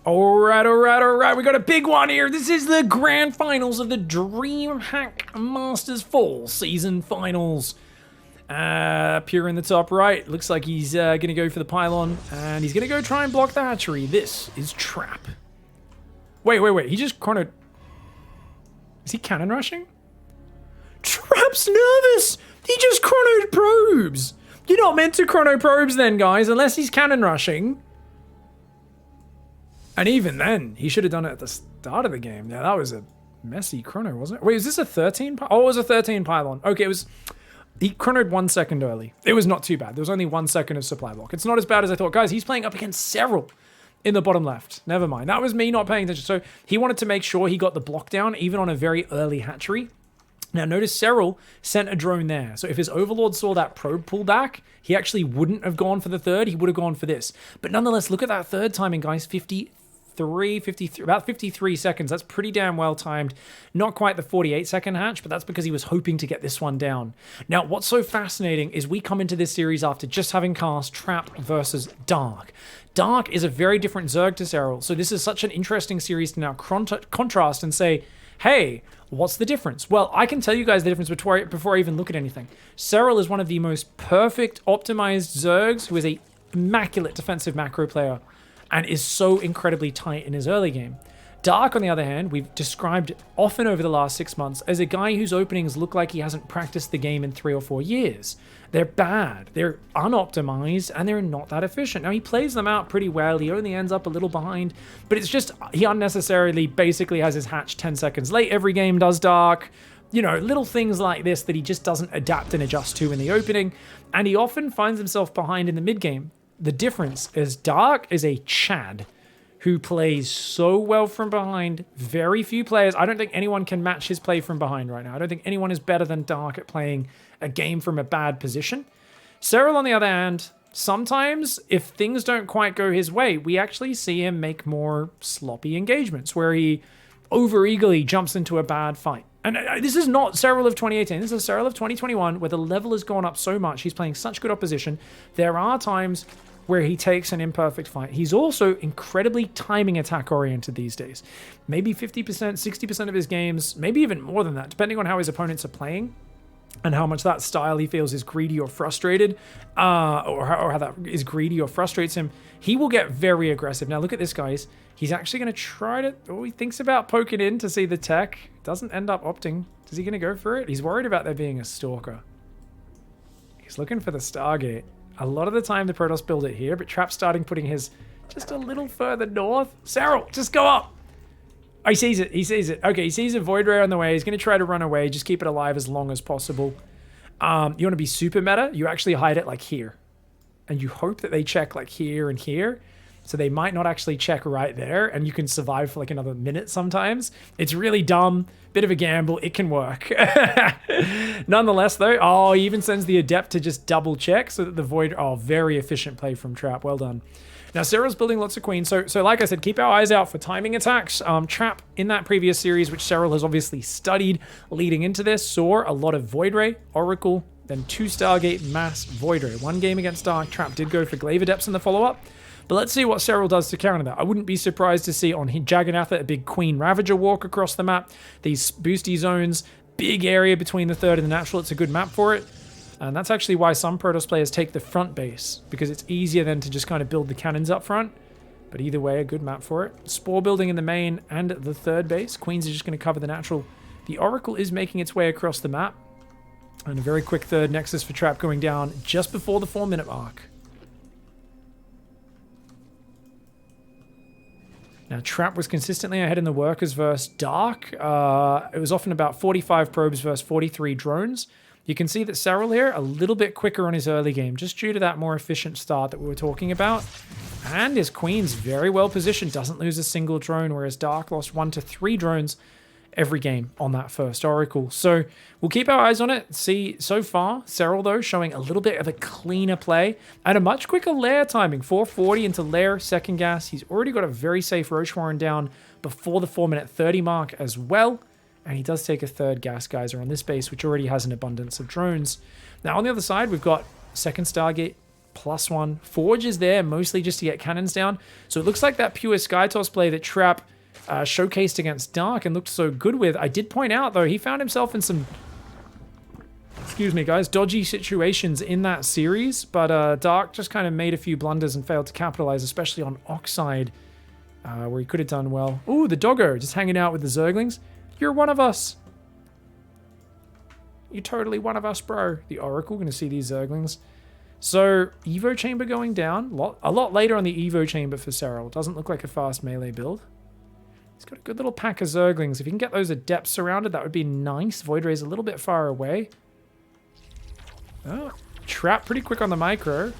All right. We got a big one here. This is the grand finals of the DreamHack Masters Fall Season Finals. Up here in the top right, looks like he's going to go for the pylon, and he's going to go try and block the hatchery. This is Trap. Wait. He just chrono... Is he cannon rushing? Trap's nervous! He just chronoed probes! You're not meant to chrono probes then, guys, unless he's cannon rushing. And even then, he should have done it at the start of the game. Now, that was a messy chrono, wasn't it? Wait, is this a 13? Oh, it was a 13 pylon. Okay, it was... He chronoed 1 second early. It was not too bad. There was only 1 second of supply block. It's not as bad as I thought. Guys, he's playing up against Serral in the bottom left. Never mind. That was me not paying attention. So he wanted to make sure he got the block down, even on a very early hatchery. Now, notice Serral sent a drone there. So if his Overlord saw that probe pull back, he actually wouldn't have gone for the third. He would have gone for this. But nonetheless, look at that third timing, guys. 53, about 53 seconds. That's pretty damn well timed. Not quite the 48-second hatch, but that's because he was hoping to get this one down. Now, what's so fascinating is we come into this series after just having cast Trap versus Dark. Dark is a very different Zerg to Serral, so this is such an interesting series to now contrast and say, hey, what's the difference? Well, I can tell you guys the difference before I even look at anything. Serral is one of the most perfect optimized Zergs who is a immaculate defensive macro player and is so incredibly tight in his early game. Dark, on the other hand, we've described often over the last 6 months as a guy whose openings look like he hasn't practiced the game in 3 or 4 years. They're bad, they're unoptimized, and they're not that efficient. Now, he plays them out pretty well, he only ends up a little behind, but it's just, he unnecessarily basically has his hatch 10 seconds late every game, does Dark. You know, little things like this that he just doesn't adapt and adjust to in the opening, and he often finds himself behind in the mid game. The difference is Dark is a Chad who plays so well from behind. Very few players, I don't think anyone can match his play from behind right now. I don't think anyone is better than Dark at playing a game from a bad position. Serral, on the other hand, sometimes if things don't quite go his way, we actually see him make more sloppy engagements where he over-eagerly jumps into a bad fight. And this is not Serral of 2018. This is Serral of 2021, where the level has gone up so much. He's playing such good opposition. There are times where he takes an imperfect fight. He's also incredibly timing attack oriented these days. Maybe 50%, 60% of his games, maybe even more than that, depending on how his opponents are playing and how much that style he feels is greedy or frustrated, or how that is greedy or frustrates him, he will get very aggressive. Now look at this, guys. He's actually going to try to... Oh, he thinks about poking in to see the tech. Doesn't end up opting. Is he going to go for it? He's worried about there being a Stalker. He's looking for the Stargate. A lot of the time the Protoss build it here, but Trap's starting putting his just a little further north. Serral, just go up! Oh, he sees it. He sees it. Okay, he sees a Void Ray on the way. He's going to try to run away. Just keep it alive as long as possible. You want to be super meta? You actually hide it like here. And you hope that they check like here and here. So they might not actually check right there. And you can survive for like another minute sometimes. It's really dumb. Bit of a gamble. It can work. Nonetheless, though. Oh, he even sends the Adept to just double check so that the Void... Oh, very efficient play from Trap. Well done. Now, Serral's building lots of queens, so like I said, keep our eyes out for timing attacks. Trap, in that previous series, which Serral has obviously studied leading into this, saw a lot of Void Ray, Oracle, then 2 Stargate, Mass, Void Ray. 1 game against Dark. Trap did go for Glaive Adepts in the follow-up, but let's see what Serral does to counter that. I wouldn't be surprised to see on Jagannatha a big Queen Ravager walk across the map. These boosty zones, big area between the third and the natural. It's a good map for it. And that's actually why some Protoss players take the front base, because it's easier then to just kind of build the cannons up front. But either way, a good map for it. Spore building in the main and the third base. Queens are just going to cover the natural. The Oracle is making its way across the map. And a very quick third Nexus for Trap going down just before the 4-minute mark. Now, Trap was consistently ahead in the workers versus Dark. It was often about 45 probes versus 43 drones. You can see that Serral here, a little bit quicker on his early game, just due to that more efficient start that we were talking about. And his Queen's very well positioned, doesn't lose a single drone, whereas Dark lost 1 to 3 drones every game on that first Oracle. So we'll keep our eyes on it. See, so far, Serral, though, showing a little bit of a cleaner play and a much quicker lair timing. 440 into lair, second gas. He's already got a very safe Roach Warren down before the 4-minute 30 mark as well. And he does take a third gas geyser on this base, which already has an abundance of drones. Now, on the other side, we've got second Stargate, +1. Forge is there mostly just to get cannons down. So it looks like that pure Sky Toss play that Trap showcased against Dark and looked so good with. I did point out, though, he found himself in some, excuse me, guys, dodgy situations in that series. But Dark just kind of made a few blunders and failed to capitalize, especially on Oxide, where he could have done well. Ooh, the doggo just hanging out with the Zerglings. You're one of us. You're totally one of us, bro. The Oracle, going to see these Zerglings. So, Evo Chamber going down. A lot later on the Evo Chamber for Serral. Doesn't look like a fast melee build. He's got a good little pack of Zerglings. If you can get those Adepts surrounded, that would be nice. Void Ray's a little bit far away. Oh, Trap pretty quick on the micro.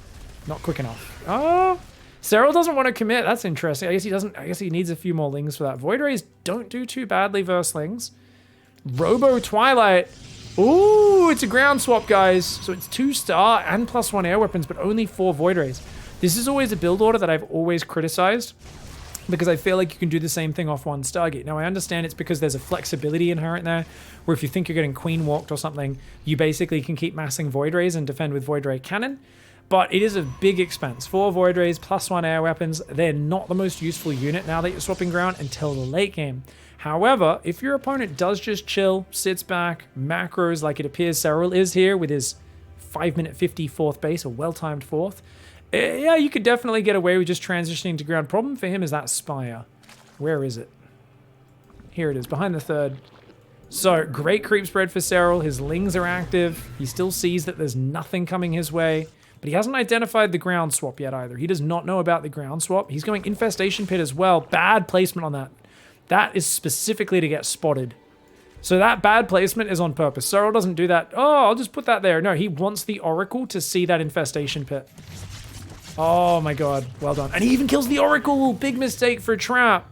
Not quick enough. Oh, Serral doesn't want to commit. That's interesting. I guess he doesn't. I guess he needs a few more Lings for that. Void Rays don't do too badly versus Lings. Robo Twilight. Ooh, it's a ground swap, guys. So it's 2-star and +1 air weapons, but only 4 Void Rays. This is always a build order that I've always criticized because I feel like you can do the same thing off 1 Stargate. Now, I understand it's because there's a flexibility inherent there, where if you think you're getting Queen walked or something, you basically can keep massing Void Rays and defend with Void Ray Cannon. But it is a big expense. 4 Void Rays, +1 air weapons. They're not the most useful unit now that you're swapping ground until the late game. However, if your opponent does just chill, sits back, macros like it appears Serral is here with his 5-minute 50 4th base, a well-timed 4th, yeah, you could definitely get away with just transitioning to ground. Problem for him is that Spire. Where is it? Here it is, behind the 3rd. So, great creep spread for Serral. His Lings are active. He still sees that there's nothing coming his way. But he hasn't identified the ground swap yet either. He does not know about the ground swap. He's going Infestation Pit as well. Bad placement on that. That is specifically to get spotted. So that bad placement is on purpose. Serral doesn't do that. Oh, I'll just put that there. No, he wants the Oracle to see that Infestation Pit. Oh my god. Well done. And he even kills the Oracle. Big mistake for Trap.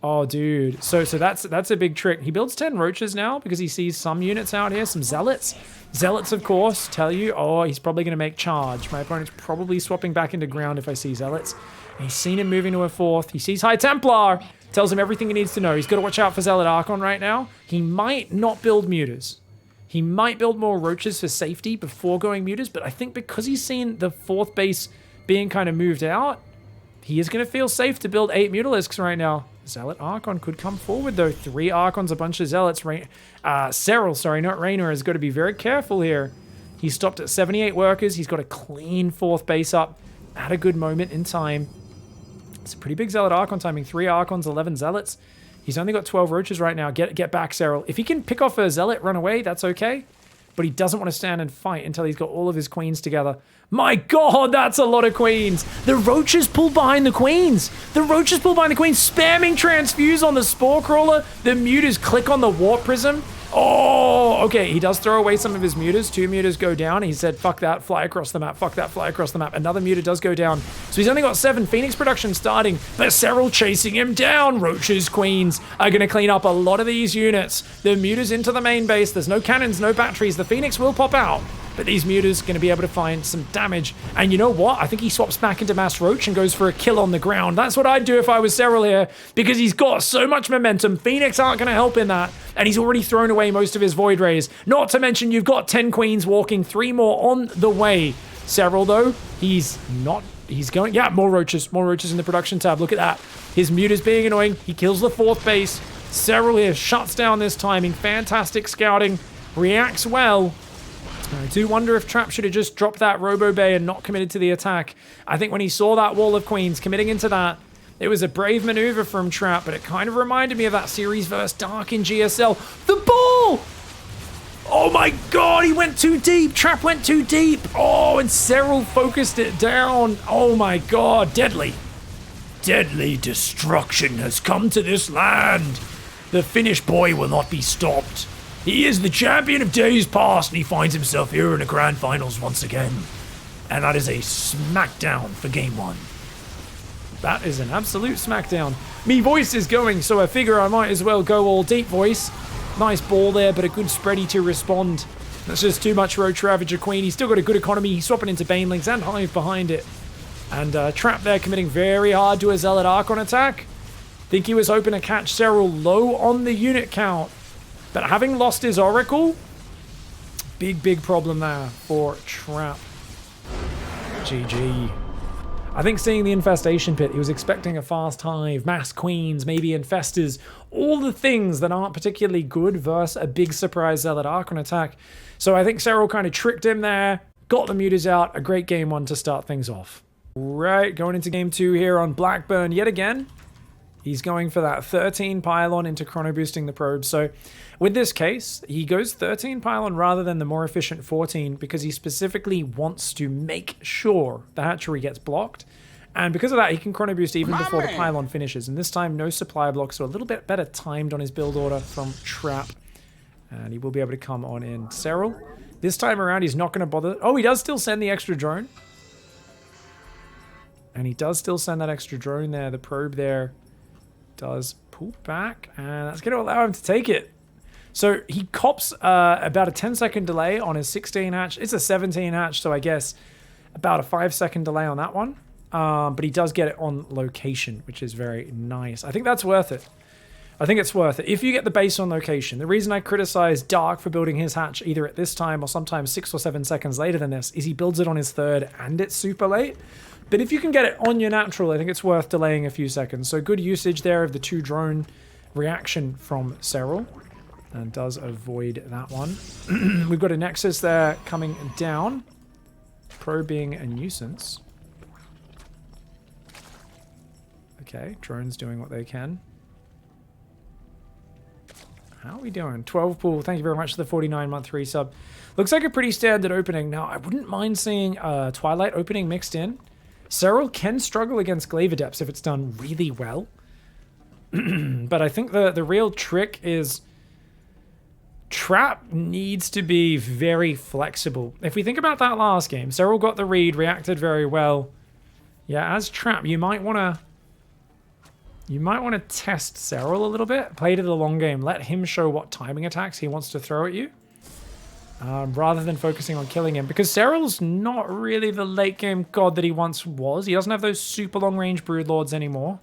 Oh, dude. So that's a big trick. He builds 10 Roaches now because he sees some units out here. Some Zealots. Zealots, of course, tell you, oh, he's probably going to make charge. My opponent's probably swapping back into ground if I see Zealots. And he's seen him moving to a 4th. He sees High Templar. Tells him everything he needs to know. He's got to watch out for Zealot Archon right now. He might not build Mutors. He might build more Roaches for safety before going Mutors, but I think because he's seen the 4th base being kind of moved out, he is going to feel safe to build 8 Mutalisks right now. Zealot Archon could come forward, though. 3 Archons, a bunch of Zealots. Serral, sorry, not Raynor, has got to be very careful here. He stopped at 78 workers. He's got a clean 4th base up at a good moment in time. It's a pretty big Zealot Archon timing. 3 Archons, 11 Zealots. He's only got 12 Roaches right now. Get back, Serral. If he can pick off a Zealot, run away, that's okay. But he doesn't want to stand and fight until he's got all of his Queens together. My god, that's a lot of Queens. The Roaches pull behind the Queens. The Roaches pull behind the Queens, spamming Transfuse on the Spore Crawler. The Mutors click on the Warp Prism. Oh, okay, he does throw away some of his Mutors. 2 Mutors go down. He said, fuck that, fly across the map. Fuck that, fly across the map. Another Mutor does go down. So he's only got 7. Phoenix production starting, but Serral chasing him down. Roaches, Queens are going to clean up a lot of these units. The Mutors into the main base. There's no cannons, no batteries. The Phoenix will pop out, but these Mutors are going to be able to find some damage. And you know what? I think he swaps back into Mass Roach and goes for a kill on the ground. That's what I'd do if I was Serral here, because he's got so much momentum. Phoenix aren't going to help in that. And he's already thrown away most of his Void Rays. Not to mention you've got 10 Queens walking, 3 more on the way. Serral, though, he's going, yeah, more Roaches in the production tab. Look at that. His Mutors being annoying. He kills the 4th base. Serral here shuts down this timing. Fantastic scouting. Reacts well. I do wonder if Trap should have just dropped that Robo Bay and not committed to the attack. I think when he saw that wall of Queens committing into that, it was a brave maneuver from Trap, but it kind of reminded me of that series versus Dark in GSL. The ball! Oh my god, he went too deep. Trap went too deep. Oh, and Serral focused it down. Oh my god, deadly. Deadly destruction has come to this land. The Finnish boy will not be stopped. He is the champion of days past, and he finds himself here in the grand finals once again. And that is a smackdown for game 1. That is an absolute smackdown. Me voice is going, so I figure I might as well go all deep voice. Nice ball there, but a good spready to respond. That's just too much Roach Ravager Queen. He's still got a good economy. He's swapping into Banelings and Hive behind it. And Trap there committing very hard to a Zealot Archon attack. Think he was hoping to catch Serral low on the unit count. But having lost his Oracle, big problem there for Trap. GG. I think seeing the infestation pit, he was expecting a fast hive, mass queens, maybe infestors, all the things that aren't particularly good versus a big surprise Zealot Archon attack. So I think Serral kind of tricked him there, got the mutas out, a great game one to start things off. Right, going into game 2 here on Blackburn yet again. He's going for that 13 pylon into chrono boosting the probe. So with this case, he goes 13 pylon rather than the more efficient 14 because he specifically wants to make sure the hatchery gets blocked. And because of that, he can chrono boost even before the pylon finishes. And this time, no supply block, so a little bit better timed on his build order from Trap. And he will be able to come on in. Serral, this time around, he's not going to bother. Oh, he does still send the extra drone. And he does still send that extra drone there. The probe there does pull back, and that's going to allow him to take it. So he cops about a 10-second delay on his 16 hatch. It's a 17 hatch, so I guess about a 5-second delay on that one. But he does get it on location, which is very nice. I think that's worth it. I think it's worth it. If you get the base on location, the reason I criticize Dark for building his hatch either at this time or sometimes 6 or 7 seconds later than this is he builds it on his 3rd and it's super late. But if you can get it on your natural, I think it's worth delaying a few seconds. So good usage there of the 2 drone reaction from Serral. And does avoid that one. We've got a Nexus there coming down. Pro being a nuisance. Okay, drones doing what they can. How are we doing? 12 pool, thank you very much for the 49-month resub. Looks like a pretty standard opening. Now, I wouldn't mind seeing Twilight opening mixed in. Serral can struggle against Glaive Adepts if it's done really well. But I think the real trick is Trap needs to be very flexible. If we think about that last game, Serral got the read, reacted very well. Yeah, as Trap, you might want to test Serral a little bit. Play to the long game. Let him show what timing attacks he wants to throw at you. Rather than focusing on killing him. Because Serral's not really the late game god that he once was. He doesn't have those super long range Broodlords anymore.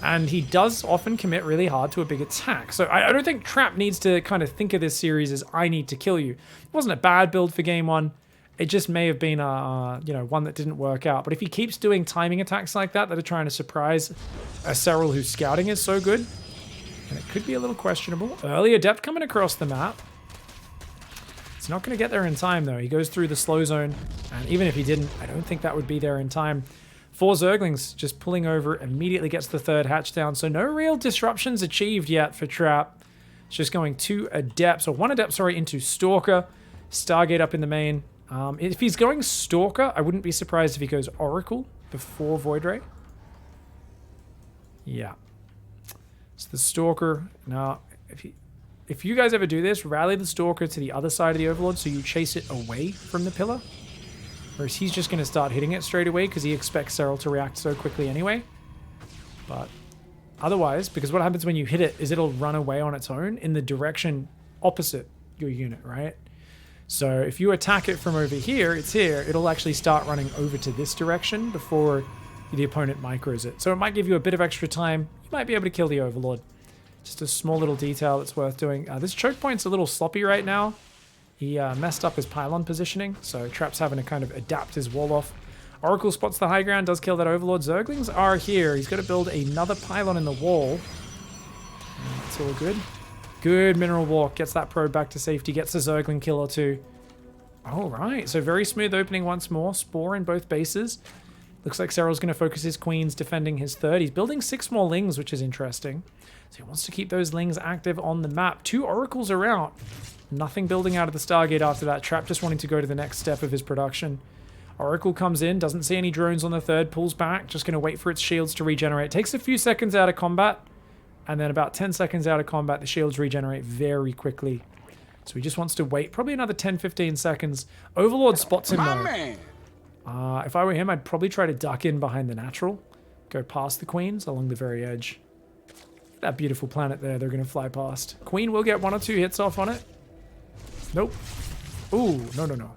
And he does often commit really hard to a big attack. So I don't think Trap needs to kind of think of this series as I need to kill you. It wasn't a bad build for game 1. It just may have been one that didn't work out. But if he keeps doing timing attacks like that are trying to surprise a Serral whose scouting is so good, and it could be a little questionable. Early Adept coming across the map. It's not going to get there in time, though. He goes through the slow zone, and even if he didn't, I don't think that would be there in time. 4 Zerglings just pulling over, immediately gets the 3rd hatch down, so no real disruptions achieved yet for Trap. It's just going 2 Adepts, or 1 Adept, sorry, into Stalker. Stargate up in the main. If he's going Stalker, I wouldn't be surprised if he goes Oracle before Void Ray. Yeah. It's the Stalker. Now, if you guys ever do this, rally the Stalker to the other side of the Overlord so you chase it away from the pillar. Whereas he's just going to start hitting it straight away because he expects Serral to react so quickly anyway. But otherwise, because what happens when you hit it is it'll run away on its own in the direction opposite your unit, right? So if you attack it from over here, it's here, it'll actually start running over to this direction before the opponent micros it. So it might give you a bit of extra time. You might be able to kill the Overlord. Just a small little detail that's worth doing. This choke point's a little sloppy right now. He messed up his pylon positioning, so Trap's having to kind of adapt his wall off. Oracle spots the high ground, does kill that Overlord. Zerglings are here. He's got to build another pylon in the wall. It's all good. Good mineral walk. Gets that probe back to safety. Gets a Zergling kill or 2. All right. So very smooth opening once more. Spore in both bases. Looks like Serral's going to focus his queens defending his 3rd. He's building 6 more lings, which is interesting. So he wants to keep those lings active on the map. 2 oracles are out. Nothing building out of the Stargate after that. Trap just wanting to go to the next step of his production. Oracle comes in. Doesn't see any drones on the 3rd. Pulls back. Just going to wait for its shields to regenerate. Takes a few seconds out of combat. And then about 10 seconds out of combat, the shields regenerate very quickly. So he just wants to wait probably another 10-15 seconds. Overlord spots him though. If I were him, I'd probably try to duck in behind the natural. Go past the queens along the very edge. That beautiful planet there they're going to fly past. Queen will get 1 or 2 hits off on it. Nope. Ooh, no.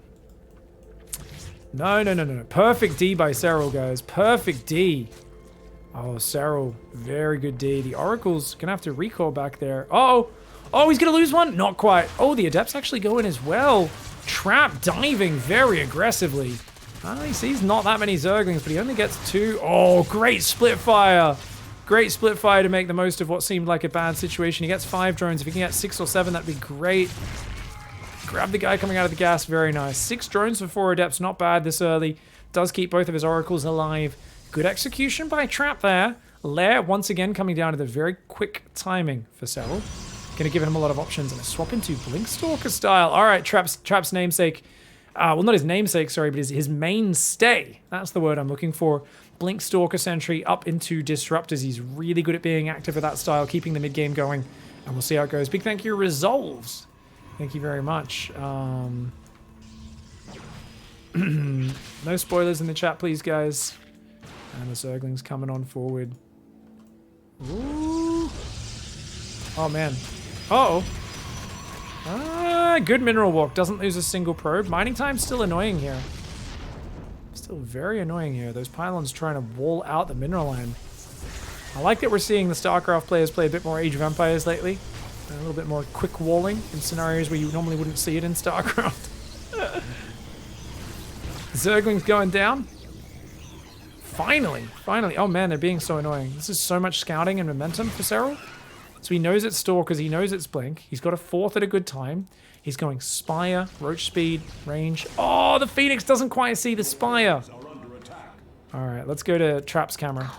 No. Perfect D by Serral, guys. Perfect D. Oh, Serral. Very good D. The Oracle's going to have to recall back there. Oh, he's going to lose one? Not quite. Oh, the Adept's actually going as well. Trap diving very aggressively. He sees not that many Zerglings, but he only gets 2. Oh, great split fire. Great split fire to make the most of what seemed like a bad situation. He gets 5 drones. If he can get 6 or 7, that'd be great. Grab the guy coming out of the gas. Very nice. 6 drones for 4 adepts. Not bad this early. Does keep both of his oracles alive. Good execution by Trap there. Lair once again coming down to the very quick timing for Serral. Going to give him a lot of options and a swap into Blinkstalker style. All right, Trap's namesake. Well, not his namesake, sorry, but his mainstay. That's the word I'm looking for. Blinkstalker Sentry up into Disruptors. He's really good at being active with that style, keeping the mid-game going. And we'll see how it goes. Big thank you, Resolves. Thank you very much. No spoilers in the chat, please, guys. And the Zergling's coming on forward. Ooh. Oh, man. Uh-oh. Good mineral walk. Doesn't lose a single probe. Mining time's still annoying here. Still very annoying here. Those pylons trying to wall out the mineral line. I like that we're seeing the StarCraft players play a bit more Age of Empires lately. A little bit more quick walling in scenarios where you normally wouldn't see it in StarCraft. Zergling's going down. Finally. Oh man, they're being so annoying. This is so much scouting and momentum for Serral. So he knows it's Stalkers, he knows it's Blink. He's got a 4th at a good time. He's going Spire, Roach Speed, Range. Oh, the Phoenix doesn't quite see the Spire. Alright, let's go to Trap's camera.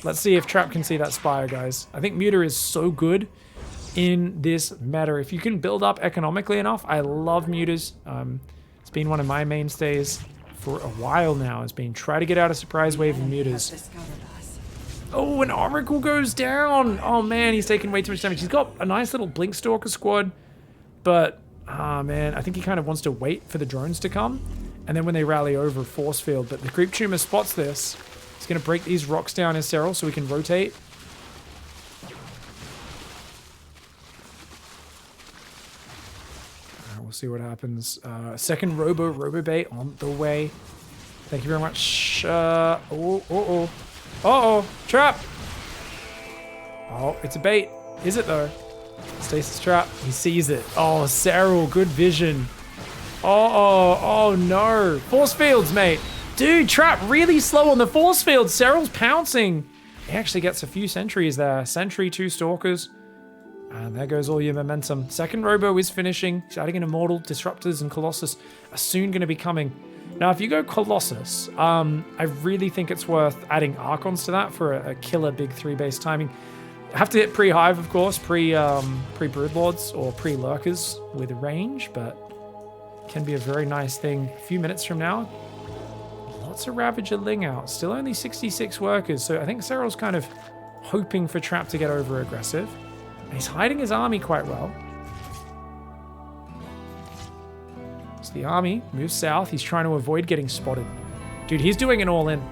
Let's see if Trap can see that Spire, guys. I think Muta is so good in this meta. If you can build up economically enough, I love Mutas. It's been one of my mainstays for a while now. It's been try to get out a surprise wave of Mutas. Oh, an Oracle goes down. Oh man, he's taking way too much damage. He's got a nice little Blinkstalker squad, but man, I think he kind of wants to wait for the drones to come, and then when they rally over, force field. But the Creep Tumor spots this. He's going to break these rocks down as Serral so we can rotate. We'll see what happens. Second Robo Bait on the way. Thank you very much. Uh-oh, Trap! Oh, it's a bait. Is it though? Stasis Trap. He sees it. Oh, Serral, good vision. Oh no. Force fields, mate. Dude, Trap really slow on the force field. Serral's pouncing. He actually gets a few sentries there. Sentry, 2 Stalkers. And there goes all your momentum. Second Robo is finishing. He's adding an Immortal. Disruptors and Colossus are soon going to be coming. Now, if you go Colossus, I really think it's worth adding Archons to that for a killer big 3-base timing. Have to hit pre-Hive, of course, pre-Broodlords or pre-Lurkers with range, but can be a very nice thing. A few minutes from now, lots of Ravager Ling out. Still only 66 workers, so I think Serral's kind of hoping for Trap to get over-aggressive. And he's hiding his army quite well. So the army moves south. He's trying to avoid getting spotted. Dude, he's doing an all-in.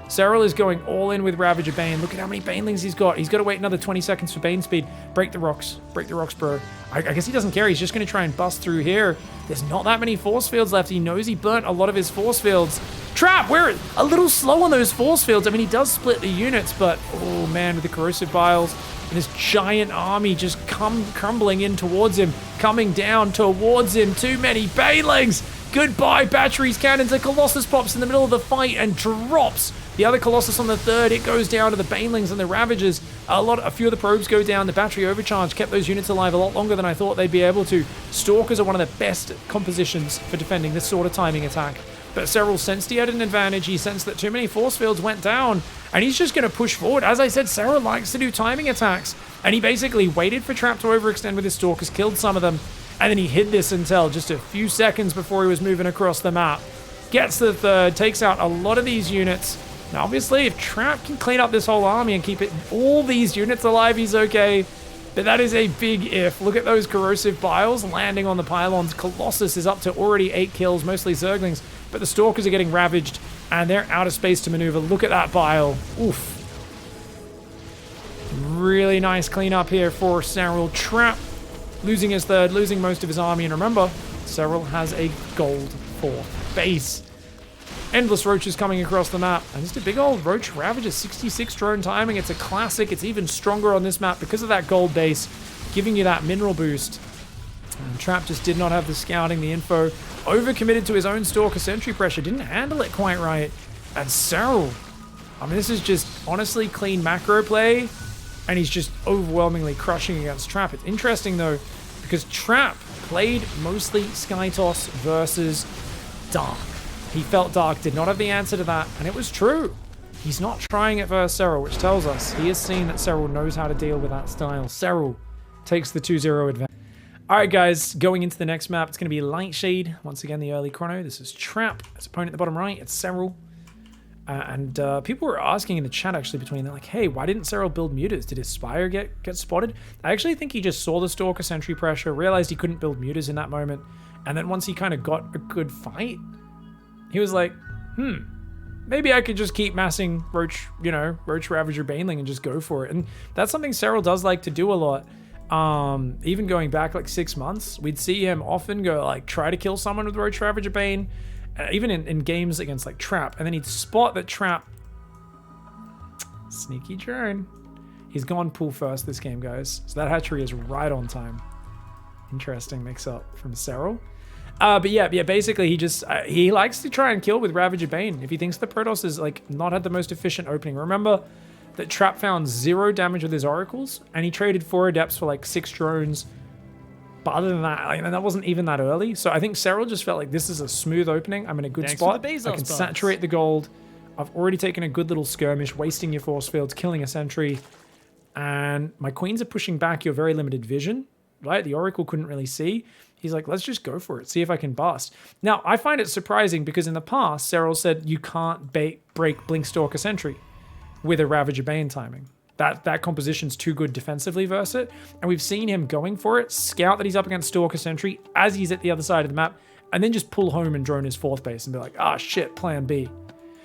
Serral is going all-in with Ravager Bane. Look at how many Banelings he's got. He's got to wait another 20 seconds for Bane speed. Break the rocks. Break the rocks, bro. I guess he doesn't care. He's just going to try and bust through here. There's not that many force fields left. He knows he burnt a lot of his force fields. Trap, we're a little slow on those force fields. I mean, he does split the units, but oh man, with the Corrosive Biles and this giant army just crumbling in towards him, coming down towards him. Too many Banelings. Goodbye, batteries, cannons. A Colossus pops in the middle of the fight and drops the other Colossus on the third. It goes down to the Banelings and the Ravagers. A few of the probes go down. The battery overcharge kept those units alive a lot longer than I thought they'd be able to. Stalkers are one of the best compositions for defending this sort of timing attack. But Serral sensed he had an advantage. He sensed that too many force fields went down, and he's just going to push forward. As I said, Serral likes to do timing attacks, and he basically waited for Trap to overextend with his Stalkers, killed some of them, and then he hid this intel just a few seconds before he was moving across the map. Gets the third, takes out a lot of these units. Now, obviously, if Trap can clean up this whole army and keep all these units alive, he's okay. But that is a big if. Look at those Corrosive Biles landing on the pylons. Colossus is up to already 8 kills, mostly Zerglings. But the Stalkers are getting ravaged, and they're out of space to maneuver. Look at that Bile. Oof. Really nice cleanup here for Serral. Trap losing his third, losing most of his army. And remember, Serral has a gold 4 base. Endless roaches coming across the map. And just a big old roach ravager, 66 drone timing. It's a classic. It's even stronger on this map because of that gold base, giving you that mineral boost. And Trap just did not have the scouting, the info. Overcommitted to his own Stalker Sentry pressure. Didn't handle it quite right. And Serral, I mean, this is just honestly clean macro play. And he's just overwhelmingly crushing against Trap. It's interesting, though, because Trap played mostly Skytoss versus Dark. He felt Dark did not have the answer to that, and it was true. He's not trying it versus Serral, which tells us he has seen that Serral knows how to deal with that style. Serral takes the 2-0 advantage. All right, guys, going into the next map, it's going to be Lightshade. Once again, the early chrono. This is Trap. His opponent at the bottom right, it's Serral. And people were asking in the chat, actually, they're like, hey, why didn't Serral build mutas? Did his Spire get spotted? I actually think he just saw the Stalker Sentry pressure, realized he couldn't build mutas in that moment, and then once he kind of got a good fight, he was like, maybe I could just keep massing Roach, Roach Ravager Baneling and just go for it. And that's something Serral does like to do a lot. Even going back like 6 months, we'd see him often go like try to kill someone with Roach Ravager Bane, even in games against like Trap, and then he'd spot that Trap. Sneaky drone. He's gone pool first this game, guys. So that hatchery is right on time. Interesting mix-up from Serral. But yeah, basically he likes to try and kill with Ravager Bane. If he thinks the Protoss is like not had the most efficient opening. Remember that Trap found 0 damage with his Oracles, and he traded 4 Adepts for like 6 drones. But other than that, and that wasn't even that early. So I think Serral just felt like this is a smooth opening. I'm in a good spot. I can saturate the gold. I've already taken a good little skirmish, wasting your force fields, killing a sentry. And my queens are pushing back your very limited vision, right? The Oracle couldn't really see. He's like, let's just go for it. See if I can bust. Now, I find it surprising because in the past, Serral said you can't break Blink Stalker Sentry with a Ravager Bane timing. That composition's too good defensively versus it. And we've seen him going for it, scout that he's up against Stalker Sentry as he's at the other side of the map, and then just pull home and drone his 4th base and be like, ah, shit, plan B.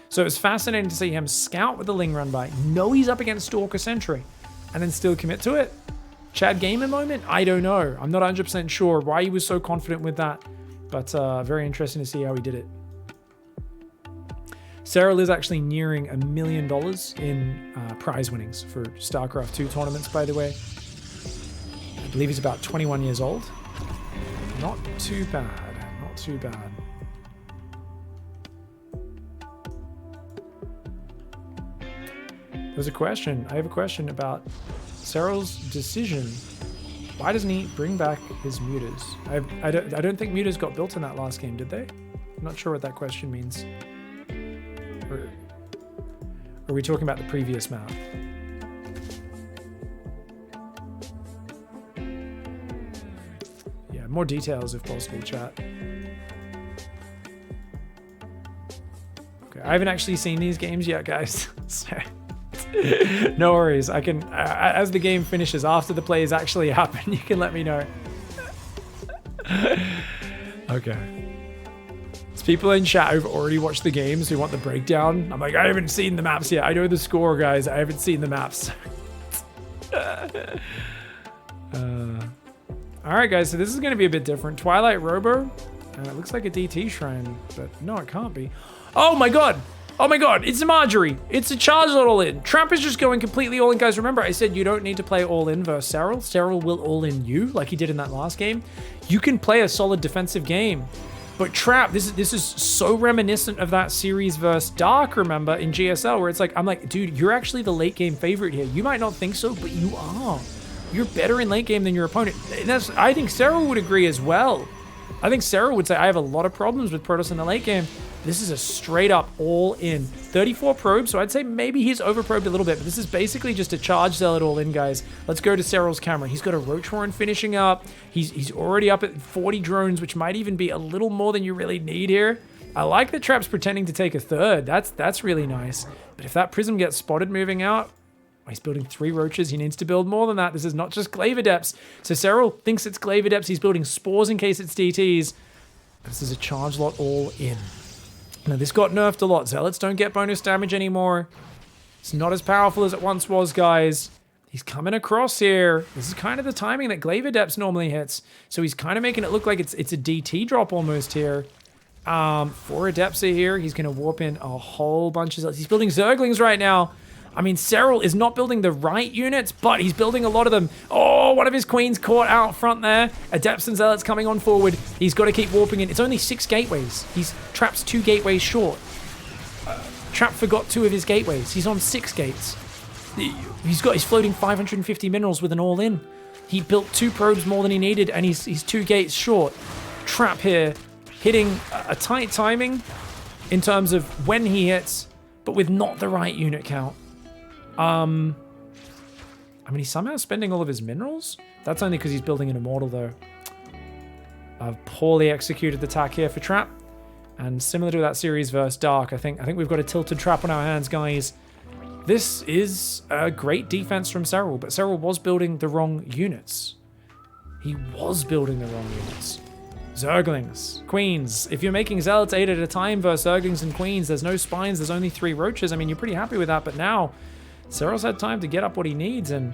So it's fascinating to see him scout with the Ling run by, know he's up against Stalker Sentry, and then still commit to it. Chad Gamer moment? I don't know. I'm not 100% sure why he was so confident with that, but very interesting to see how he did it. Serral is actually nearing $1 million in prize winnings for StarCraft 2 tournaments, by the way. I believe he's about 21 years old. Not too bad. Not too bad. There's a question. I have a question about Serral's decision. Why doesn't he bring back his mutas? I don't think mutas got built in that last game, did they? I'm not sure what that question means. Or are we talking about the previous map? Yeah, more details if possible, chat. Okay, I haven't actually seen these games yet, guys. So, no worries. I can, as the game finishes, after the plays actually happen, you can let me know. Okay. People in chat who've already watched the games who want the breakdown. I'm like, I haven't seen the maps yet. I know the score, guys. I haven't seen the maps. All right, guys. So this is going to be a bit different. Twilight Robo. It looks like a DT shrine, but no, it can't be. Oh my god. Oh my god. It's a Marjorie. It's a charge all in. Trap is just going completely all in, guys. Remember, I said you don't need to play all in versus Serral. Serral will all in you like he did in that last game. You can play a solid defensive game. But Trap, this is so reminiscent of that series versus Dark, remember, in GSL, where it's like, I'm like, dude, you're actually the late game favorite here. You might not think so, but you are. You're better in late game than your opponent. And I think Serral would agree as well. I think Serral would say, I have a lot of problems with Protoss in the late game. This is a straight up all in. 34 probes, so I'd say maybe he's overprobed a little bit, but this is basically just a charge zealot all in, guys. Let's go to Serral's camera. He's got a Roach Horn finishing up. He's already up at 40 drones, which might even be a little more than you really need here. I like that Trap's pretending to take a 3rd. That's really nice. But if that Prism gets spotted moving out, he's building 3 Roaches. He needs to build more than that. This is not just Glaive Adepts. So Serral thinks it's Glaive Adepts. He's building Spores in case it's DTs. This is a charge lot all in. Now, this got nerfed a lot. Zealots don't get bonus damage anymore. It's not as powerful as it once was, guys. He's coming across here. This is kind of the timing that Glaive Adepts normally hits. So he's kind of making it look like it's a DT drop almost here. 4 Adepts are here. He's going to warp in a whole bunch of... He's building Zerglings right now. I mean, Serral is not building the right units, but he's building a lot of them. Oh, one of his queens caught out front there. Adepts and Zealots coming on forward. He's got to keep warping in. It's only 6 gateways. He's Trap's 2 gateways short. Trap forgot 2 of his gateways. He's on 6 gates. He's floating 550 minerals with an all-in. He built 2 probes more than he needed, and he's 2 gates short. Trap here hitting a tight timing in terms of when he hits, but with not the right unit count. I mean, he's somehow spending all of his minerals? That's only because he's building an immortal, though. A poorly executed attack here for Trap. And similar to that series versus Dark, I think we've got a tilted Trap on our hands, guys. This is a great defense from Serral, but Serral was building the wrong units. He was building the wrong units. Zerglings, Queens. If you're making Zealots 8 at a time versus Zerglings and Queens, there's no spines, there's only 3 roaches. I mean, you're pretty happy with that, but now Serral's had time to get up what he needs, and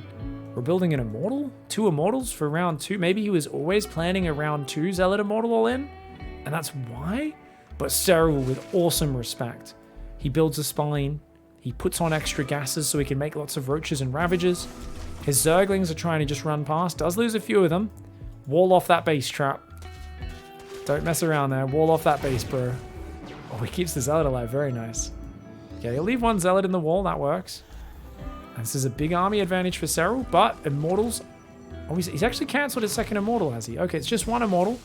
we're building an Immortal? 2 Immortals for round 2. Maybe he was always planning a round 2 Zealot Immortal all in, and that's why? But Serral, with awesome respect, he builds a spine, he puts on extra gases so he can make lots of roaches and ravages. His Zerglings are trying to just run past, does lose a few of them. Wall off that base, Trap. Don't mess around there, wall off that base, bro. Oh, he keeps the Zealot alive, very nice. Yeah, he'll leave 1 Zealot in the wall, that works. And this is a big army advantage for Serral, but Immortals... Oh, he's actually cancelled his 2nd Immortal, has he? Okay, it's just 1 Immortal.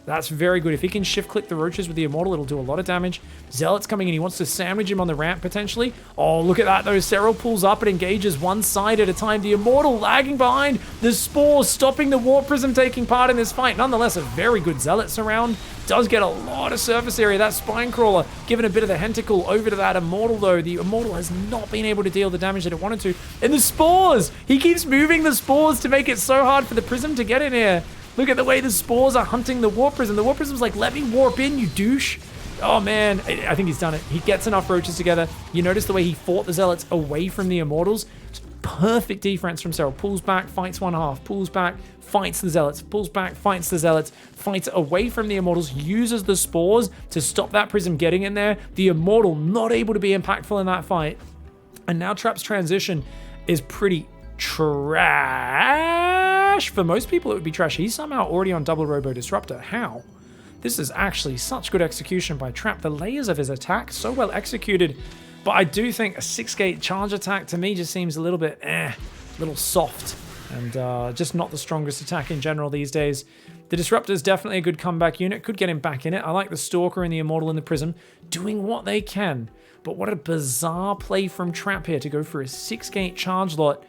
That's very good. If he can shift-click the roaches with the Immortal, it'll do a lot of damage. Zealot's coming in. He wants to sandwich him on the ramp, potentially. Oh, look at that, though. Serral pulls up and engages 1 side at a time. The Immortal lagging behind. The Spores stopping the Warp Prism taking part in this fight. Nonetheless, a very good Zealot surround. Does get a lot of surface area. That Spine Crawler giving a bit of the Hentacle over to that Immortal, though. The Immortal has not been able to deal the damage that it wanted to. And the Spores! He keeps moving the Spores to make it so hard for the Prism to get in here. Look at the way the Spores are hunting the Warp Prism. The Warp Prism's like, let me warp in, you douche. Oh, man. I think he's done it. He gets enough roaches together. You notice the way he fought the Zealots away from the Immortals. Perfect defense from Serral. Pulls back, fights 1/2. Pulls back, fights the Zealots. Pulls back, fights the Zealots. Fights away from the Immortals. Uses the Spores to stop that Prism getting in there. The Immortal not able to be impactful in that fight. And now Trap's transition is pretty trash. For most people, it would be trash. He's somehow already on double Robo Disruptor. How? This is actually such good execution by Trap. The layers of his attack, so well executed. But I do think a 6-gate charge attack to me just seems a little bit a little soft. And just not the strongest attack in general these days. The Disruptor is definitely a good comeback unit. Could get him back in it. I like the Stalker and the Immortal and the Prism doing what they can. But what a bizarre play from Trap here to go for a 6-gate charge lot.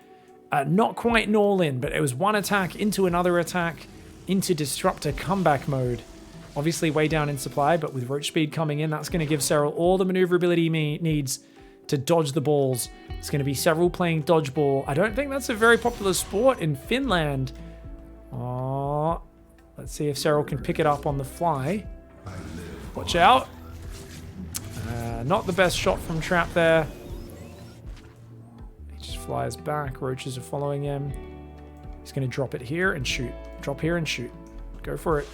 Not quite an all-in, but it was 1 attack into another attack into Disruptor comeback mode. Obviously way down in supply, but with Roach Speed coming in, that's going to give Serral all the maneuverability he needs to dodge the balls. It's going to be Serral playing dodgeball. I don't think that's a very popular sport in Finland. Oh, let's see if Serral can pick it up on the fly. Watch out. Not the best shot from Trap there. He just flies back. Roaches are following him. He's going to drop it here and shoot. Drop here and shoot. Go for it.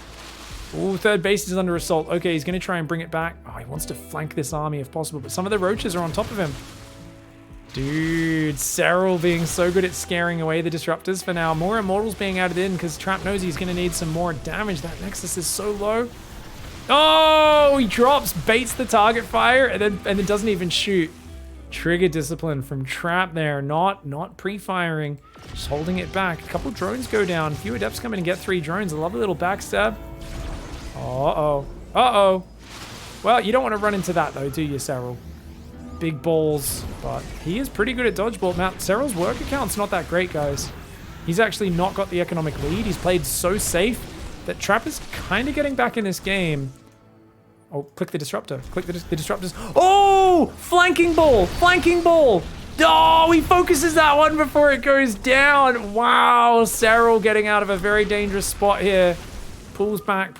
Ooh, 3rd base is under assault. Okay, he's going to try and bring it back. Oh, he wants to flank this army if possible, but some of the roaches are on top of him. Dude, Serral being so good at scaring away the Disruptors for now. More Immortals being added in because Trap knows he's going to need some more damage. That Nexus is so low. Oh, he drops, baits the target fire, and then doesn't even shoot. Trigger discipline from Trap there. Not pre-firing, just holding it back. A couple drones go down. A few Adepts come in and get 3 drones. A lovely little backstab. Uh-oh. Uh-oh. Well, you don't want to run into that, though, do you, Serral? Big balls. But he is pretty good at dodgeball. Now, Serral's work account's not that great, guys. He's actually not got the economic lead. He's played so safe that Trap is kind of getting back in this game. Oh, click the Disruptor. Click the Disruptors. Oh! Flanking ball! Flanking ball! Oh, he focuses that one before it goes down. Wow, Serral getting out of a very dangerous spot here. Pulls back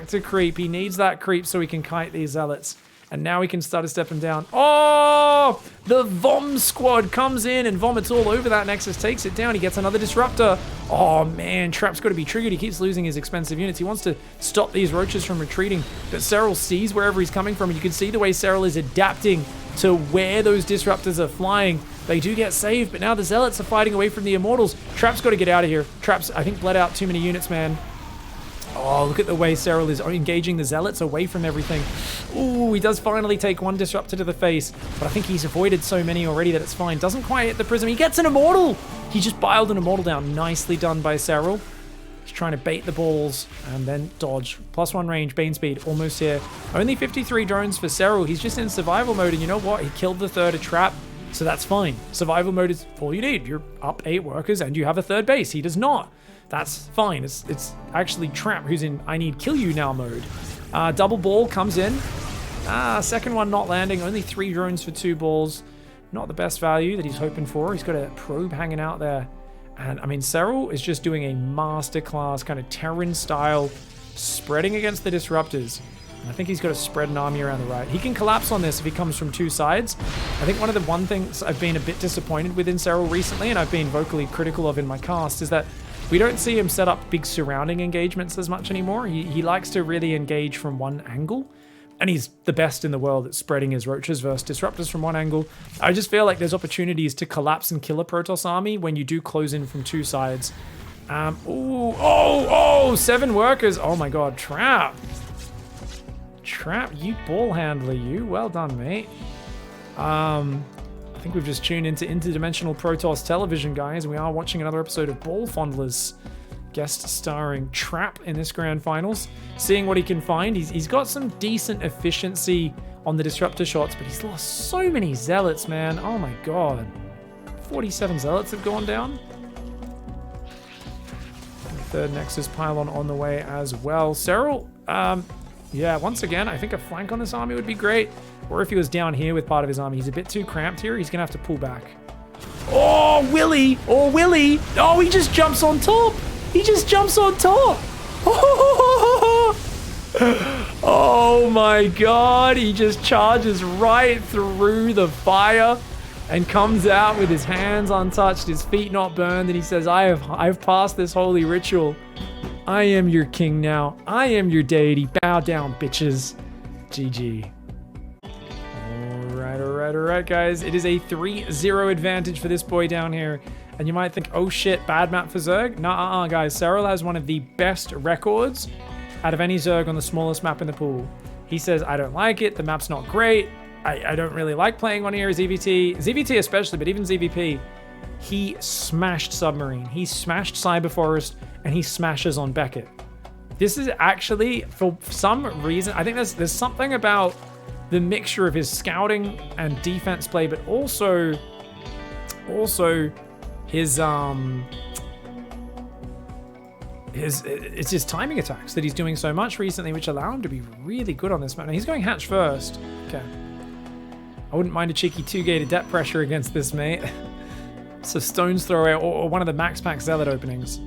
to creep. He needs that creep so he can kite these Zealots. And now he can start to step him down. Oh! The Vom squad comes in and vomits all over that Nexus, takes it down. He gets another Disruptor. Oh, man. Trap's got to be triggered. He keeps losing his expensive units. He wants to stop these roaches from retreating. But Serral sees wherever he's coming from. You can see the way Serral is adapting to where those disruptors are flying. They do get saved, but now the Zealots are fighting away from the Immortals. Trap's got to get out of here. Trap's, I think, bled out too many units, man. Oh, look at the way Serral is engaging the Zealots away from everything. Ooh, he does finally take one disruptor to the face, but I think he's avoided so many already that it's fine. Doesn't quite hit the Prism. He gets an Immortal! He just biled an Immortal down. Nicely done by Serral. He's trying to bait the balls and then dodge. +1 range, Bane speed, almost here. Only 53 drones for Serral. He's just in survival mode, and you know what? He killed the third trap, so that's fine. Survival mode is all you need. You're up 8 workers and you have a third base. He does not. That's fine. It's actually Trap who's in I need kill you now mode. Double ball comes in. Second one not landing. Only 3 drones for 2 balls. Not the best value that he's hoping for. He's got a probe hanging out there. And I mean, Serral is just doing a masterclass kind of Terran style spreading against the disruptors. And I think he's got to spread an army around the right. He can collapse on this if he comes from 2 sides. I think one of the things I've been a bit disappointed with in Serral recently, and I've been vocally critical of in my cast, is that we don't see him set up big surrounding engagements as much anymore. He likes to really engage from one angle, and he's the best in the world at spreading his roaches versus disruptors from one angle. I just feel like there's opportunities to collapse and kill a Protoss army when you do close in from 2 sides. 7 workers. Oh my god, Trap. Trap, you ball handler, you. Well done, mate. I think we've just tuned into Interdimensional Protoss Television, guys. We are watching another episode of Ball Fondlers, guest starring Trap in this grand finals. Seeing what he can find. He's got some decent efficiency on the disruptor shots, but he's lost so many Zealots, man. Oh my god. 47 Zealots have gone down. And the third Nexus pylon on the way as well. Serral, yeah, once again, I think a flank on this army would be great. Or if he was down here with part of his army, he's a bit too cramped here. He's going to have to pull back. Oh, Willie! Oh, Willie! Oh, he just jumps on top! He just jumps on top! Oh my god! He just charges right through the fire and comes out with his hands untouched, his feet not burned, and he says, I've passed this holy ritual. I am your king now. I am your deity. Bow down, bitches. GG. Alright, guys. It is a 3-0 advantage for this boy down here. And you might think, oh shit, bad map for Zerg? Nah, guys. Serral has one of the best records out of any Zerg on the smallest map in the pool. He says, I don't like it. The map's not great. I don't really like playing on here. ZVT. ZVT especially, but even ZVP. He smashed Submarine. He smashed Cyber Forest. And he smashes on Beckett. This is actually, for some reason, I think there's something about the mixture of his scouting and defense play, but also his it's his timing attacks that he's doing so much recently, which allow him to be really good on this map. Now he's going hatch first. Okay. I wouldn't mind a cheeky 2-gated depth pressure against this, mate. So Stone's Throw or one of the Max Pack Zealot openings.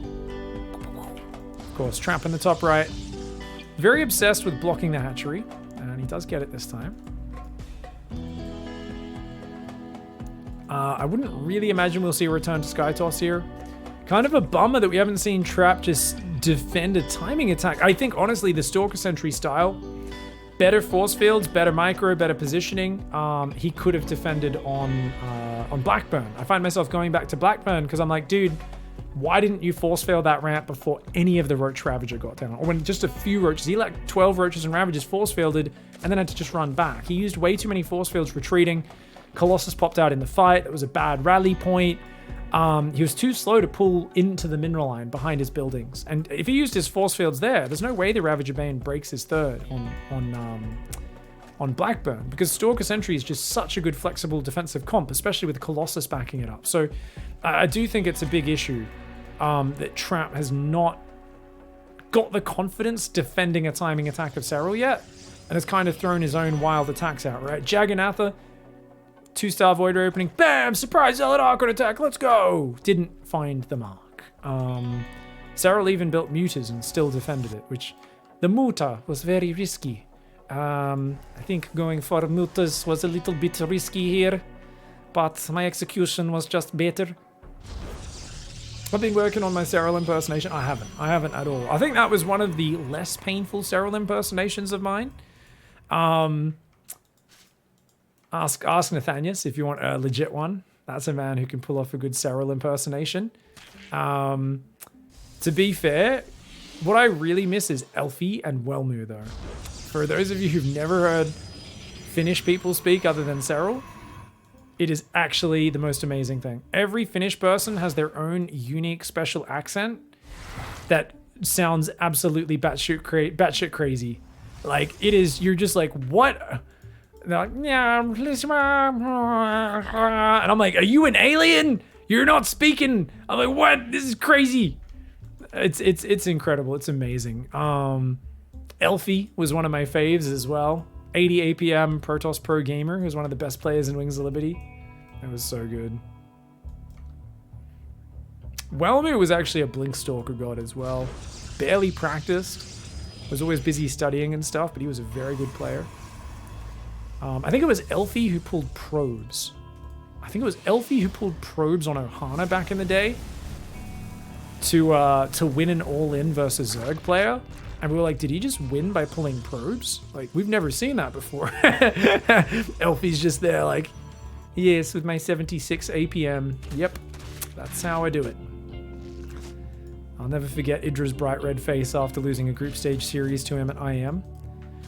Of course, Trap in the top right. Very obsessed with blocking the hatchery, and he does get it this time. I wouldn't really imagine we'll see a return to Sky Toss here. Kind of a bummer that we haven't seen Trap just defend a timing attack. I think, honestly, the Stalker Sentry style, better force fields, better micro, better positioning. He could have defended on Blackburn. I find myself going back to Blackburn because I'm like, dude, why didn't you force fail that ramp before any of the Roach Ravager got down? Or when just a few Roaches, he let 12 Roaches and Ravagers force fielded and then had to just run back. He used way too many force fields retreating. Colossus popped out in the fight. That was a bad rally point. He was too slow to pull into the mineral line behind his buildings. And if he used his force fields there's no way the Ravager Bane breaks his third on Blackburn, because Stalker Sentry is just such a good flexible defensive comp, especially with Colossus backing it up. So I do think it's a big issue that Trap has not got the confidence defending a timing attack of Serral yet, and has kind of thrown his own wild attacks out, right? Jagannatha, 2-star Void Ray opening, bam, surprise Zealot Archon attack, let's go! Didn't find the mark. Serral even built Mutas and still defended it, which the Muta was very risky. I think going for Mutas was a little bit risky here, but my execution was just better. I've been working on my Serral impersonation. I haven't at all. I think that was one of the less painful Serral impersonations of mine. Ask Nathanius if you want a legit one. That's a man who can pull off a good Serral impersonation. To be fair, what I really miss is Elfie and Wellmu, though. For those of you who've never heard Finnish people speak other than Serral, it is actually the most amazing thing. Every Finnish person has their own unique special accent that sounds absolutely batshit crazy. Like, it is, you're just like, what? They're like, yeah, and I'm like, are you an alien? You're not speaking. I'm like, what? This is crazy. It's incredible. It's amazing. Elfie was one of my faves as well. 80 APM PROTOSS Pro Gamer, who's one of the best players in Wings of Liberty. That was so good. Wellmu was actually a Blinkstalker god as well. Barely practiced. Was always busy studying and stuff, but he was a very good player. I think it was Elfie who pulled probes. I think it was Elfie who pulled probes on Ohana back in the day to win an all-in versus Zerg player. And we were like, did he just win by pulling probes? Like, we've never seen that before. Elfie's just there like, yes, with my 76 APM. Yep, that's how I do it. I'll never forget Idra's bright red face after losing a group stage series to him at IM.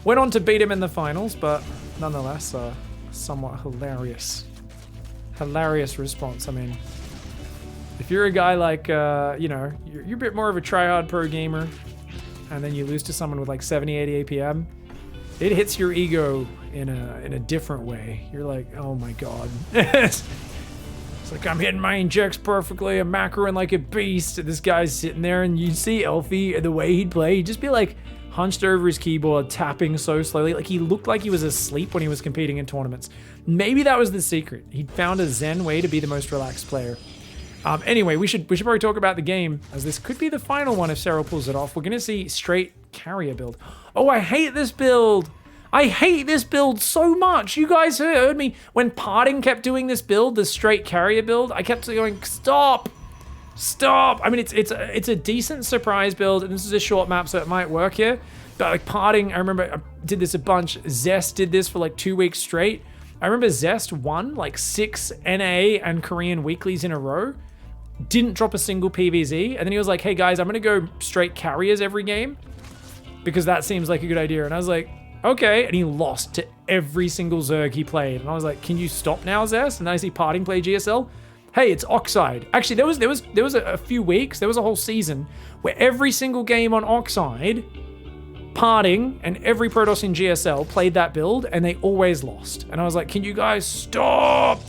Went on to beat him in the finals, but nonetheless, somewhat hilarious. Hilarious response. I mean, if you're a guy like, you know, you're a bit more of a tryhard pro gamer, and then you lose to someone with like 70, 80 APM, it hits your ego in a different way. You're like, oh my god. It's like, I'm hitting my injects perfectly, I'm macroing like a beast, and this guy's sitting there, and you see Elfie, the way he'd play, he'd just be like hunched over his keyboard, tapping so slowly, like he looked like he was asleep when he was competing in tournaments. Maybe that was the secret. He'd found a zen way to be the most relaxed player. Anyway, we should probably talk about the game, as this could be the final one if Serral pulls it off. We're gonna see straight carrier build. Oh, I hate this build. I hate this build so much. You guys heard me when Parting kept doing this build, the straight carrier build. I kept going, stop, stop. I mean, it's a decent surprise build, and this is a short map, so it might work here. But like Parting, I remember I did this a bunch. Zest did this for like 2 weeks straight. I remember Zest won like 6 NA and Korean weeklies in a row. Didn't drop a single PVZ, and then he was like, hey guys, I'm gonna go straight carriers every game because that seems like a good idea. And I was like, okay, and he lost to every single Zerg he played. And I was like, can you stop now, Zest? And then I see Parting play GSL. Hey, it's Oxide. Actually, there was a few weeks, there was a whole season where every single game on Oxide, Parting and every Protoss in GSL played that build, and they always lost. And I was like, can you guys stop?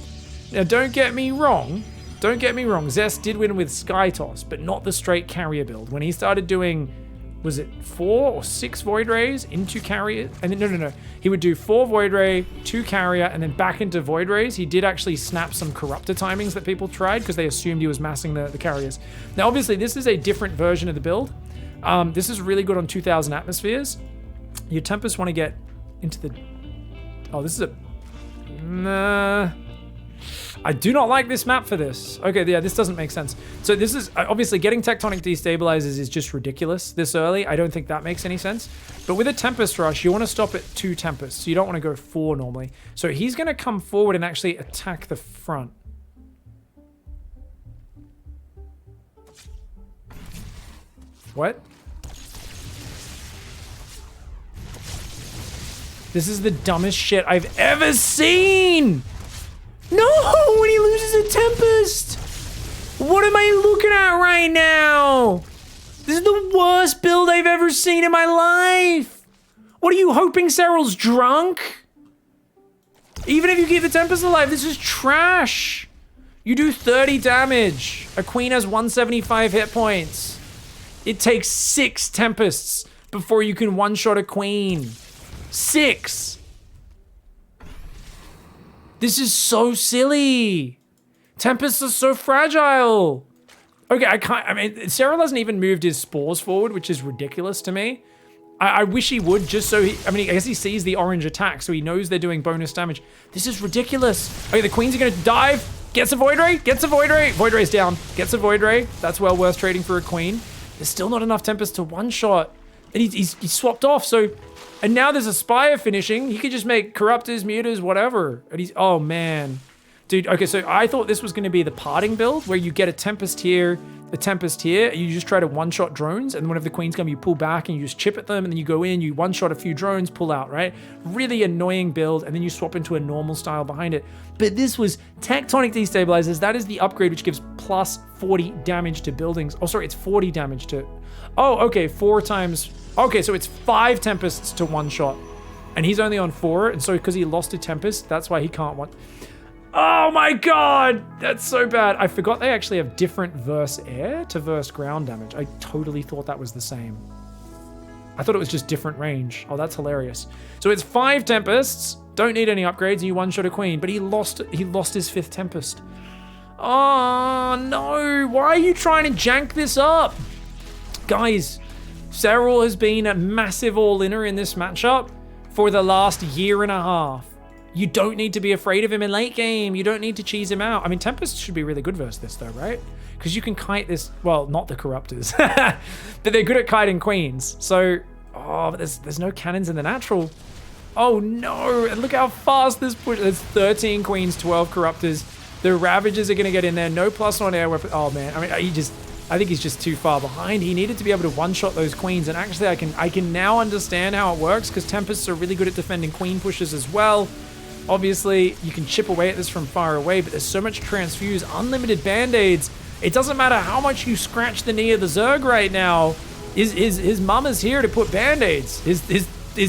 Now, don't get me wrong. Don't get me wrong, Zest did win with Skytoss, but not the straight carrier build. When he started doing, was it 4 or 6 Void Rays into carrier? And then, no. He would do 4 Void Ray, 2 carrier, and then back into Void Rays. He did actually snap some corruptor timings that people tried because they assumed he was massing the carriers. Now, obviously, this is a different version of the build. This is really good on 2,000 atmospheres. Your Tempests want to get into the... Oh, this is a... Nah... I do not like this map for this. Okay, yeah, this doesn't make sense. So this is, obviously getting Tectonic Destabilizers is just ridiculous this early. I don't think that makes any sense. But with a Tempest Rush, you want to stop at 2 Tempests. You don't want to go 4 normally. So he's going to come forward and actually attack the front. What? This is the dumbest shit I've ever seen! No, when he loses a Tempest! What am I looking at right now? This is the worst build I've ever seen in my life! What are you hoping Serral's drunk? Even if you keep the Tempest alive, this is trash! You do 30 damage. A Queen has 175 hit points. It takes 6 Tempests before you can one-shot a Queen. 6! This is so silly. Tempests are so fragile. Okay, I mean, Serral hasn't even moved his spores forward, which is ridiculous to me. I wish he would, just so he, I mean, I guess he sees the orange attack, so he knows they're doing bonus damage. This is ridiculous. Okay, the Queens are gonna dive, gets a Void Ray, gets a Void Ray. Void Ray's down, gets a Void Ray. That's well worth trading for a Queen. There's still not enough Tempest to one-shot. And he's swapped off, so And now there's a Spire finishing. He could just make Corruptors, Mutors, whatever. And he's, oh man. Dude, okay, so I thought this was going to be the parting build where you get a Tempest here, a Tempest here, you just try to one-shot drones, and whenever the queens come, you pull back and you just chip at them, and then you go in, you one-shot a few drones, pull out, right? Really annoying build, and then you swap into a normal style behind it. But this was Tectonic Destabilizers. That is the upgrade, which gives plus 40 damage to buildings. Oh, sorry, it's 40 damage to... Oh, okay, 4 times... Okay, so it's 5 Tempests to one-shot. And he's only on 4, and so because he lost a Tempest, that's why he can't one... Oh my god! That's so bad. I forgot they actually have different verse air to verse ground damage. I totally thought that was the same. I thought it was just different range. Oh, that's hilarious. So it's 5 Tempests. Don't need any upgrades, and you one-shot a queen. But he lost his 5th Tempest. Oh, no. Why are you trying to jank this up? Guys, Serral has been a massive all-inner in this matchup for the last year and a half. You don't need to be afraid of him in late game. You don't need to cheese him out. I mean, Tempest should be really good versus this though, right? Because you can kite this, well, not the Corruptors, but they're good at kiting queens. So, oh, but there's no cannons in the natural. Oh no, and look how fast this push, there's 13 queens, 12 Corruptors. The Ravagers are gonna get in there, no +1 air weapon. Oh man, I mean, I think he's just too far behind. He needed to be able to one-shot those queens, and actually I can now understand how it works because Tempests are really good at defending queen pushes as well. Obviously, you can chip away at this from far away, but there's so much transfuse, unlimited band-aids. It doesn't matter how much you scratch the knee of the Zerg right now. His mama's here to put band-aids. His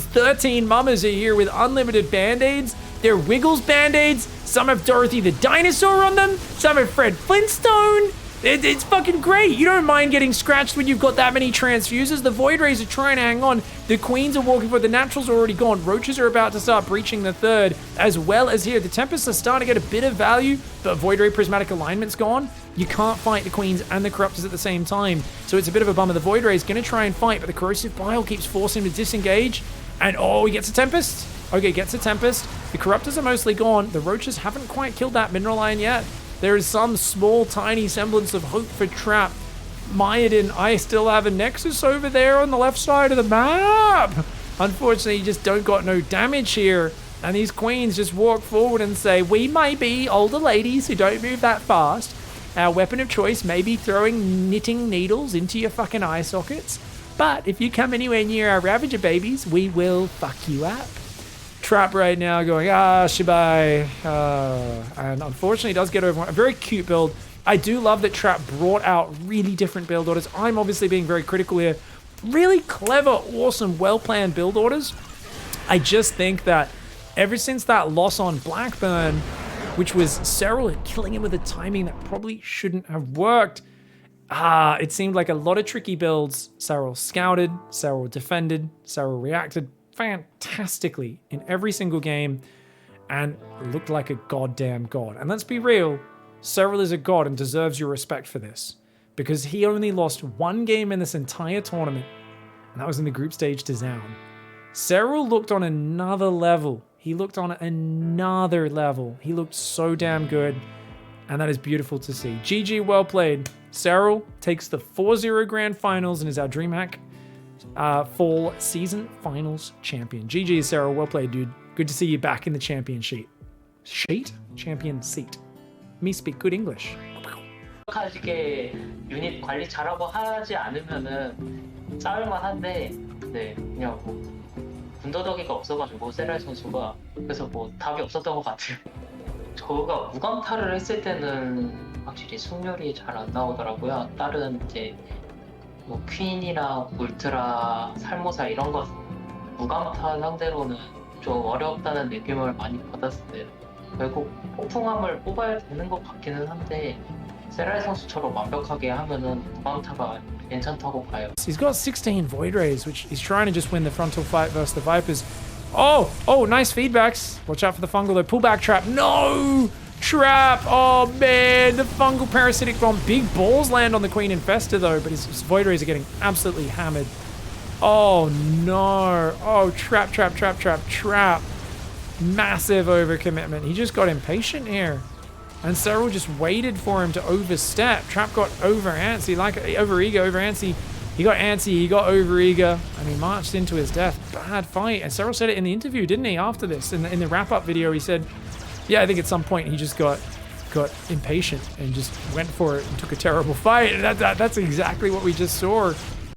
13 mamas are here with unlimited band-aids. They're Wiggles band-aids. Some have Dorothy the Dinosaur on them. Some have Fred Flintstone. It's fucking great. You don't mind getting scratched when you've got that many transfuses. The Void Rays are trying to hang on. The Queens are walking for the Naturals are already gone. Roaches are about to start breaching the 3rd, as well as here. The Tempests are starting to get a bit of value, but Void Ray Prismatic Alignment's gone. You can't fight the Queens and the Corruptors at the same time, so it's a bit of a bummer. The Void Ray is going to try and fight, but the Corrosive Bile keeps forcing him to disengage, and oh, he gets a Tempest. Okay, gets a Tempest. The Corruptors are mostly gone. The Roaches haven't quite killed that Mineral Iron yet. There is some small, tiny semblance of hope for Trap. Myodin, I still have a Nexus over there on the left side of the map. Unfortunately, you just don't got no damage here. And these queens just walk forward and say, we may be older ladies who don't move that fast. Our weapon of choice may be throwing knitting needles into your fucking eye sockets. But if you come anywhere near our Ravager babies, we will fuck you up. Trap right now going, Shibai. And unfortunately does get over. A very cute build. I do love that Trap brought out really different build orders. I'm obviously being very critical here. Really clever, awesome, well-planned build orders. I just think that ever since that loss on Blackburn, which was Serral killing him with a timing that probably shouldn't have worked, it seemed like a lot of tricky builds. Serral scouted, Serral defended, Serral reacted fantastically in every single game and looked like a goddamn god. And let's be real, Serral is a god and deserves your respect for this because he only lost 1 game in this entire tournament, and that was in the group stage to Zaun. Serral looked on another level. He looked on another level. He looked so damn good, and that is beautiful to see. GG, well played. Serral takes the 4-0 grand finals and is our DreamHack fall season finals champion. GG, Serral, well played, dude. Good to see you back in the champion sheet. Champion seat. Me speak good English. 하게 유닛 관리 잘하고 하지 않으면은 싸울만 한데, 네, 그냥 뭐 군더더기가 없어가지고 세랄 선수가 그래서 뭐 답이 없었던 것 같아요. 저가 무감타를 했을 때는 확실히 승률이 잘 안 나오더라고요. 다른 이제 뭐 퀸이나 울트라, 살모사 이런 거 무감타 상대로는 좀 어렵다는 느낌을 많이 받았어요. 결국 폭풍함을 뽑아야 되는 것 같기는 한데 세랄 선수처럼 완벽하게 하면은 무감타가 괜찮다고 봐요. He's got 16 Void Rays, which he's trying to just win the frontal fight versus the Vipers. Oh, nice feedbacks. Watch out for the fungal though. Pullback trap. No! Trap! Oh man, the fungal parasitic bomb. Big balls land on the Queen Infestor though, but his Void Rays are getting absolutely hammered. Oh no. Oh, trap. Massive overcommitment. He just got impatient here. And Serral just waited for him to overstep. Trap got over antsy, over eager, over antsy. He got antsy, he got overeager, and he marched into his death. Bad fight. And Serral said it in the interview, didn't he, after this? In the wrap-up video, he said, yeah, I think at some point he just got impatient and just went for it and took a terrible fight. And that's exactly what we just saw.